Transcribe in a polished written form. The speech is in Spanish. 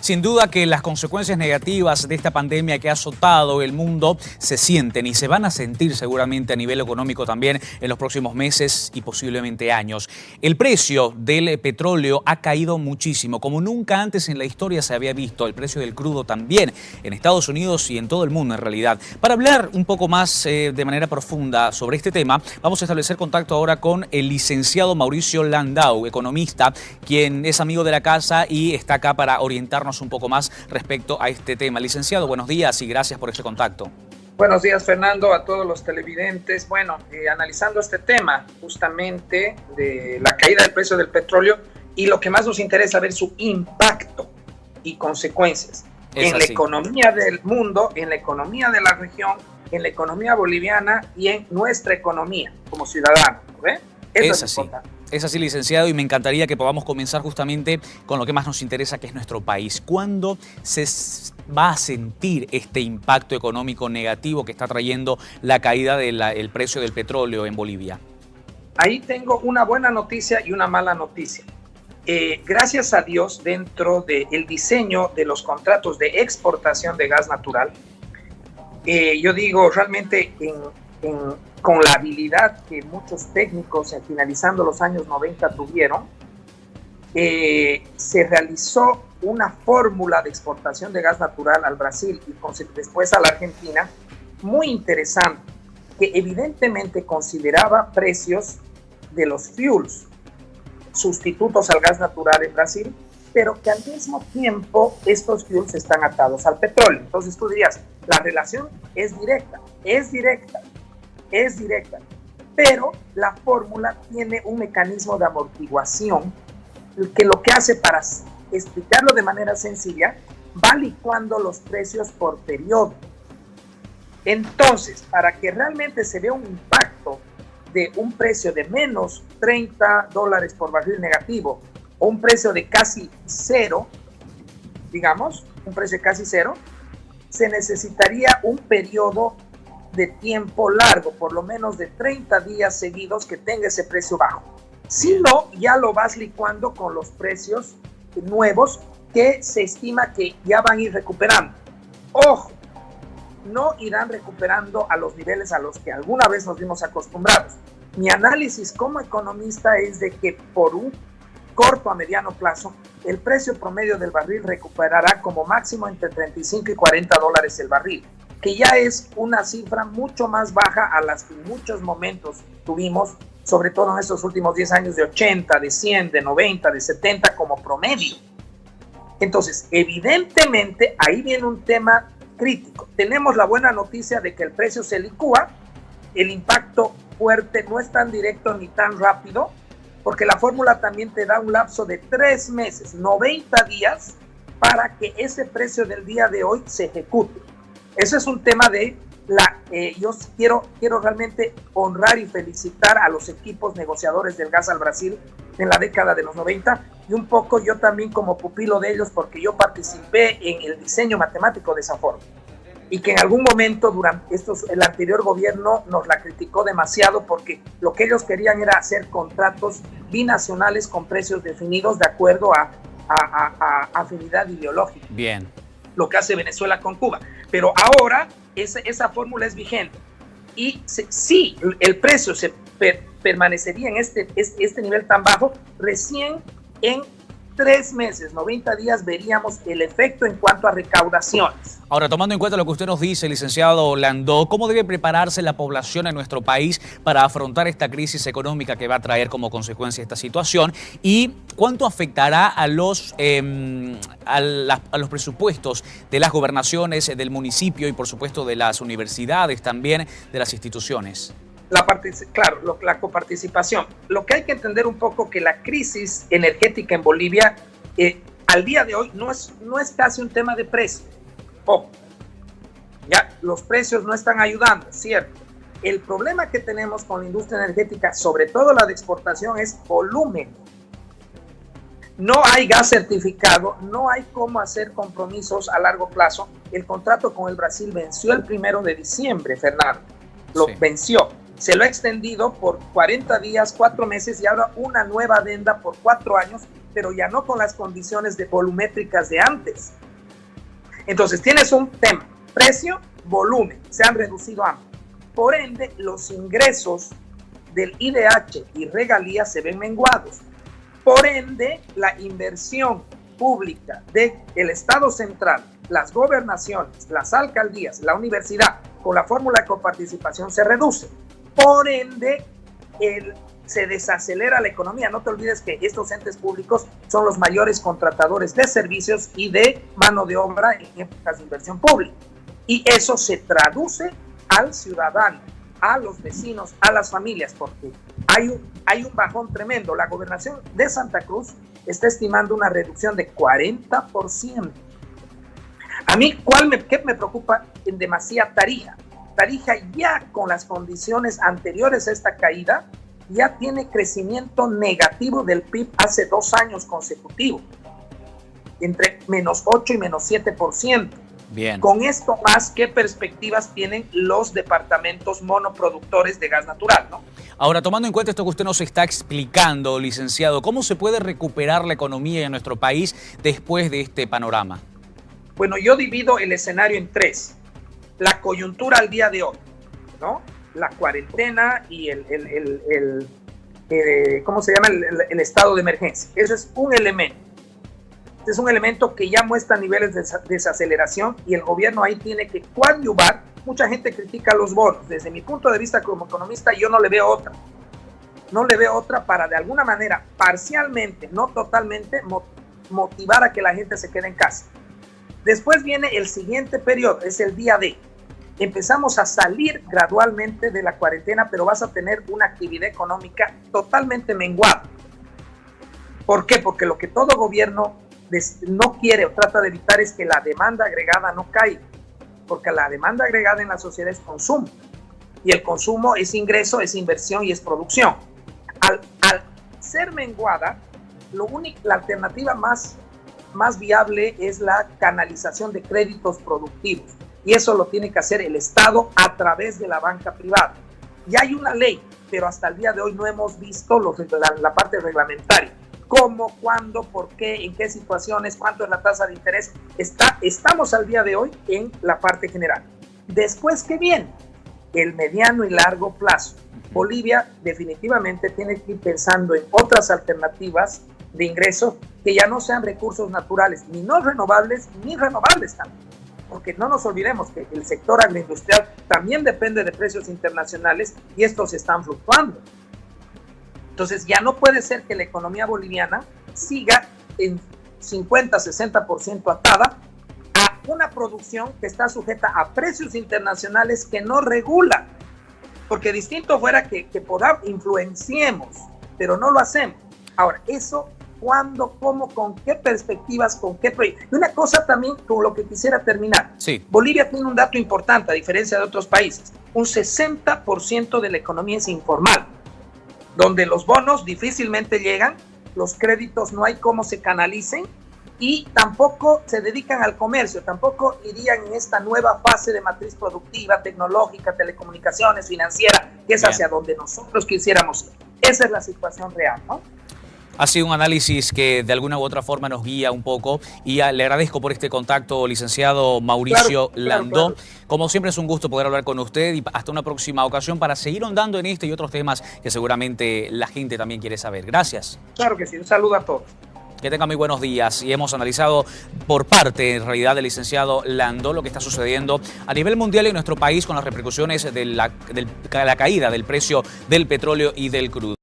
Sin duda que las consecuencias negativas de esta pandemia que ha azotado el mundo se sienten y se van a sentir seguramente a nivel económico también en los próximos meses y posiblemente años. El precio del petróleo ha caído muchísimo, como nunca antes en la historia se había visto. El precio del crudo también, en Estados Unidos y en todo el mundo en realidad. Para hablar un poco más de manera profunda sobre este tema, vamos a establecer contacto ahora con el licenciado Mauricio Landau, economista, quien es amigo de la casa y está acá para orientarnos un poco más respecto a este tema. Licenciado, buenos días y gracias por este contacto. Buenos días, Fernando, a todos los televidentes. Bueno, analizando este tema justamente de la caída del precio del petróleo y lo que más nos interesa ver su impacto y consecuencias en la economía del mundo, en la economía de la región, en la economía boliviana y en nuestra economía como ciudadanos. Eso es importante. Es así, licenciado, y me encantaría que podamos comenzar justamente con lo que más nos interesa, que es nuestro país. ¿Cuándo se va a sentir este impacto económico negativo que está trayendo la caída del precio del petróleo en Bolivia? Ahí tengo una buena noticia y una mala noticia. Gracias a Dios, dentro del diseño de los contratos de exportación de gas natural, yo digo realmente con la habilidad que muchos técnicos finalizando los años 90 tuvieron, se realizó una fórmula de exportación de gas natural al Brasil y después a la Argentina muy interesante, que evidentemente consideraba precios de los fuels sustitutos al gas natural en Brasil, pero que al mismo tiempo estos fuels están atados al petróleo. Entonces tú dirías, la relación es directa, pero la fórmula tiene un mecanismo de amortiguación que lo que hace, para explicarlo de manera sencilla, va licuando los precios por periodo. Entonces, para que realmente se vea un impacto de un precio de menos $30 por barril negativo o un precio de casi cero, digamos, un precio de casi cero, se necesitaría un periodo de tiempo largo, por lo menos de 30 días seguidos que tenga ese precio bajo. Si no, ya lo vas licuando con los precios nuevos que se estima que ya van a ir recuperando. Ojo, no irán recuperando a los niveles a los que alguna vez nos vimos acostumbrados. Mi análisis como economista es de que por un corto a mediano plazo, el precio promedio del barril recuperará como máximo entre 35 y $40 el barril, que ya es una cifra mucho más baja a las que en muchos momentos tuvimos, sobre todo en estos últimos 10 años, de 80, de 100, de 90, de 70 como promedio. Entonces, evidentemente, ahí viene un tema crítico. Tenemos la buena noticia de que el precio se licúa, el impacto fuerte no es tan directo ni tan rápido, porque la fórmula también te da un lapso de 3 meses, 90 días, para que ese precio del día de hoy se ejecute. Eso es un tema de yo quiero realmente honrar y felicitar a los equipos negociadores del gas al Brasil en la década de los 90 y un poco yo también como pupilo de ellos, porque yo participé en el diseño matemático de esa fórmula y que en algún momento durante el anterior gobierno nos la criticó demasiado, porque lo que ellos querían era hacer contratos binacionales con precios definidos de acuerdo a afinidad ideológica. Bien. Lo que hace Venezuela con Cuba. Pero ahora esa fórmula es vigente. Y si el precio permanecería en este nivel tan bajo, recién en 3 meses, 90 días, veríamos el efecto en cuanto a recaudaciones. Ahora, tomando en cuenta lo que usted nos dice, licenciado Landau, ¿cómo debe prepararse la población en nuestro país para afrontar esta crisis económica que va a traer como consecuencia esta situación? ¿Y cuánto afectará a los presupuestos de las gobernaciones, del municipio y, por supuesto, de las universidades, también de las instituciones? La coparticipación. Lo que hay que entender un poco que la crisis energética en Bolivia al día de hoy no es casi un tema de precio. Ojo, ya los precios no están ayudando, ¿cierto? El problema que tenemos con la industria energética, sobre todo la de exportación, es volumen. No hay gas certificado, no hay cómo hacer compromisos a largo plazo. El contrato con el Brasil venció el 1 de diciembre, Fernando. Venció. Se lo ha extendido por 40 días, 4 meses y ahora una nueva adenda por 4 años pero ya no con las condiciones de volumétricas de antes. Entonces tienes un tema, precio, volumen, se han reducido ambos. Por ende, los ingresos del IDH y regalías se ven menguados. Por ende, la inversión pública del Estado central, las gobernaciones, las alcaldías, la universidad, con la fórmula de coparticipación se reduce. Por ende, se desacelera la economía. No te olvides que estos entes públicos son los mayores contratadores de servicios y de mano de obra en épocas de inversión pública. Y eso se traduce al ciudadano, a los vecinos, a las familias, porque hay un bajón tremendo. La gobernación de Santa Cruz está estimando una reducción de 40%. A mí, ¿qué me preocupa en demasía? Tarija. Tarija ya con las condiciones anteriores a esta caída, ya tiene crecimiento negativo del PIB hace 2 años consecutivos, entre -8 y -7%. Bien. Con esto más, ¿qué perspectivas tienen los departamentos monoproductores de gas natural, ¿no? Ahora, tomando en cuenta esto que usted nos está explicando, licenciado, ¿cómo se puede recuperar la economía en nuestro país después de este panorama? Bueno, yo divido el escenario en 3. La coyuntura al día de hoy, ¿no? La cuarentena y ¿cómo se llama? El estado de emergencia. Eso es un elemento. Este es un elemento que ya muestra niveles de desaceleración y el gobierno ahí tiene que coadyuvar. Mucha gente critica los bonos. Desde mi punto de vista como economista, yo no le veo otra. No le veo otra para de alguna manera, parcialmente, no totalmente, motivar a que la gente se quede en casa. Después viene el siguiente periodo, es el día D. Empezamos a salir gradualmente de la cuarentena, pero vas a tener una actividad económica totalmente menguada. ¿Por qué? Porque lo que todo gobierno no quiere o trata de evitar es que la demanda agregada no caiga, porque la demanda agregada en la sociedad es consumo, y el consumo es ingreso, es inversión y es producción. Al ser menguada, la alternativa más viable es la canalización de créditos productivos. Y eso lo tiene que hacer el Estado a través de la banca privada. Ya hay una ley, pero hasta el día de hoy no hemos visto la parte reglamentaria. ¿Cómo, cuándo, por qué, en qué situaciones, cuánto es la tasa de interés? Estamos al día de hoy en la parte general. Después, ¿qué viene? El mediano y largo plazo. Bolivia definitivamente tiene que ir pensando en otras alternativas de ingresos que ya no sean recursos naturales, ni no renovables, ni renovables también. Porque no nos olvidemos que el sector agroindustrial también depende de precios internacionales y estos están fluctuando. Entonces ya no puede ser que la economía boliviana siga en 50-60% atada a una producción que está sujeta a precios internacionales que no regulan. Porque distinto fuera que influenciemos, pero no lo hacemos. Ahora, eso, ¿cuándo, cómo, con qué perspectivas, con qué proyectos? Y una cosa también con lo que quisiera terminar. Sí. Bolivia tiene un dato importante, a diferencia de otros países. Un 60% de la economía es informal, donde los bonos difícilmente llegan, los créditos no hay cómo se canalicen y tampoco se dedican al comercio, tampoco irían en esta nueva fase de matriz productiva, tecnológica, telecomunicaciones, financiera, que es hacia donde nosotros quisiéramos ir. Esa es la situación real, ¿no? Ha sido un análisis que de alguna u otra forma nos guía un poco y le agradezco por este contacto, licenciado Mauricio Landó. Como siempre es un gusto poder hablar con usted y hasta una próxima ocasión para seguir ahondando en este y otros temas que seguramente la gente también quiere saber. Gracias. Claro que sí, un saludo a todos. Que tengan muy buenos días y hemos analizado por parte, en realidad, del licenciado Landó lo que está sucediendo a nivel mundial y en nuestro país con las repercusiones de la caída del precio del petróleo y del crudo.